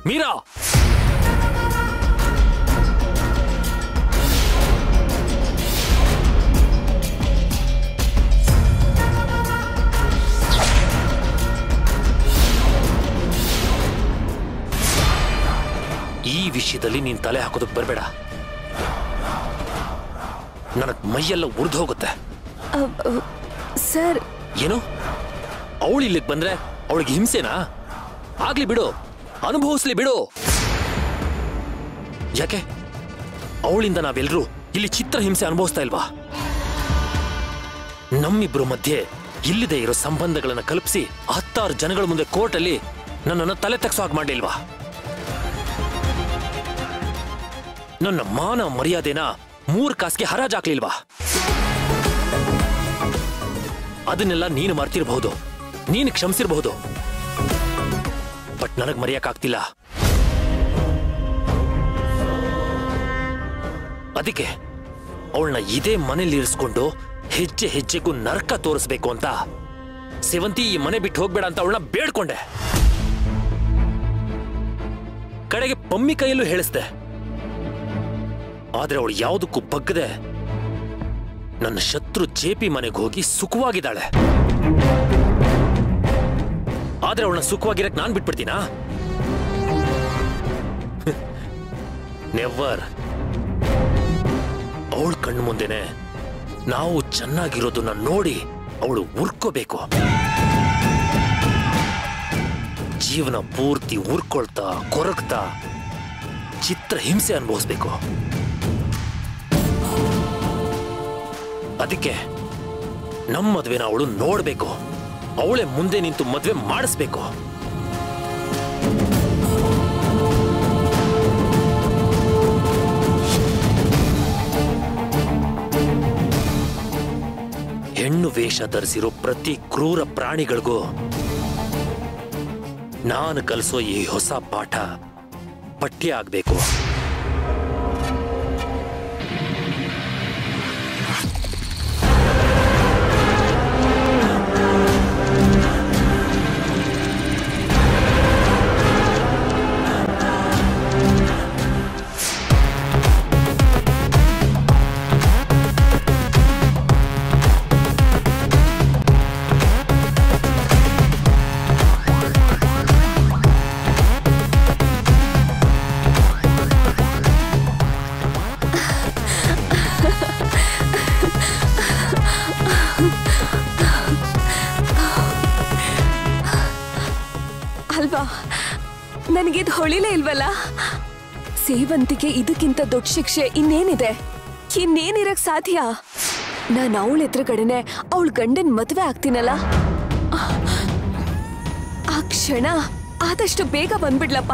ಮೀರಾ, ಈ ವಿಷಯದಲ್ಲಿ ನೀನ್ ತಲೆ ಹಾಕೋದಕ್ಕೆ ಬರಬೇಡ. ನನಗ್ ಮೈಯೆಲ್ಲ ಉರ್ದು ಹೋಗುತ್ತೆ. ಸರ್, ಏನು ಅವಳು ಇಲ್ಲಿಗೆ ಬಂದ್ರೆ ಅವಳಿಗೆ ಹಿಂಸೆನಾ? ಆಗ್ಲಿ ಬಿಡು, ಅನುಭವಿಸ್ಲಿ ಬಿಡು. ಯಾಕೆ ಅವಳಿಂದ ನಾವೆಲ್ಲರೂ ಇಲ್ಲಿ ಚಿತ್ರ ಹಿಂಸೆ ಅನುಭವಿಸ್ತಾ ಇಲ್ವಾ? ನಮ್ಮಿಬ್ರು ಮಧ್ಯೆ ಇಲ್ಲದೆ ಇರೋ ಸಂಬಂಧಗಳನ್ನ ಕಲ್ಪಿಸಿ 10 ಜನಗಳ ಮುಂದೆ ಕೋರ್ಟಲ್ಲಿ ನನ್ನನ್ನು ತಲೆ ತಗ್ಸೋ ಹಾಗೆ ಮಾಡಲಿಲ್ವಾ? ನನ್ನ ಮಾನ ಮರ್ಯಾದೆನ 3 ಕಾಸಿಗೆ ಹರಾಜಾಕ್ಲಿಲ್ವಾ? ಅದನ್ನೆಲ್ಲ ನೀನು ಮರ್ತಿರಬಹುದು, ನೀನು ಕ್ಷಮಿಸಿರಬಹುದು. ಬಟ್ ನನಗ್ ಮರೆಯಕ್ಕಾಗ್ತಿಲ್ಲ. ಅದಕ್ಕೆ ಅವಳನ್ನ ಇದೇ ಮನೇಲಿ ಇರಿಸ್ಕೊಂಡು ಹೆಜ್ಜೆ ಹೆಜ್ಜೆಗೂ ನರಕ ತೋರಿಸ್ಬೇಕು ಅಂತ ಸೇವಂತಿ ಈ ಮನೆ ಬಿಟ್ಟು ಹೋಗ್ಬೇಡ ಅಂತ ಅವಳನ್ನ ಬೇಡ್ಕೊಂಡೆ. ಕಡೆಗೆ ಪಮ್ಮಿ ಕೈಯಲ್ಲೂ ಹೇಳಿಸ್ದೆ. ಆದ್ರೆ ಅವಳು ಯಾವುದಕ್ಕೂ ಬಗ್ಗದೆ ನನ್ನ ಶತ್ರು ಜೆಪಿ ಮನೆಗೆ ಹೋಗಿ ಸುಖವಾಗಿದ್ದಾಳೆ. ಆದ್ರೆ ಅವಳನ್ನ ಸುಖವಾಗಿರಕ್ ನಾನ್ ಬಿಟ್ಬಿಡ್ತೀನಾ? ನೆವರ್. ಅವಳ ಕಣ್ಣು ಮುಂದೆನೆ ನಾವು ಚೆನ್ನಾಗಿರೋದನ್ನ ನೋಡಿ ಅವಳು ಉರ್ಕೋಬೇಕು. ಜೀವನ ಪೂರ್ತಿ ಉರ್ಕೊಳ್ತಾ ಕೊರಗ್ತಾ ಚಿತ್ರ ಹಿಂಸೆ ಅನುಭವಿಸ್ಬೇಕು. ಅದಕ್ಕೆ ನಮ್ಮ ಮದ್ವೆನ ಅವಳು ನೋಡ್ಬೇಕು. ಅವಳೇ ಮುಂದೆ ನಿಂತು ಮದ್ವೆ ಮಾಡಿಸ್ಬೇಕು. ಹೆಣ್ಣು ವೇಷ ಧರಿಸಿರೋ ಪ್ರತಿ ಕ್ರೂರ ಪ್ರಾಣಿಗಳಿಗೂ ನಾನು ಕಲಿಸೋ ಈ ಹೊಸ ಪಾಠ ಪಠ್ಯ ಆಗ್ಬೇಕು. ಅಲ್ವಾ, ನನಗಿದು ಹೊಳಿಲೇ ಇಲ್ವಲ್ಲ? ಸೇವಂತಿಗೆ ಇದಕ್ಕಿಂತ ದೊಡ್ಡ ಶಿಕ್ಷೆ ಇನ್ನೇನಿದೆ? ಇನ್ನೇನಿರಕ್ ಸಾಧ್ಯ? ನಾನು ಅವಳ ಎದುರುಗಡೆನೆ ಅವಳ ಗಂಡನ್ ಮದುವೆ ಆಗ್ತೀನಲ್ಲ, ಆ ಕ್ಷಣ ಆದಷ್ಟು ಬೇಗ ಬಂದ್ಬಿಡ್ಲಪ್ಪ.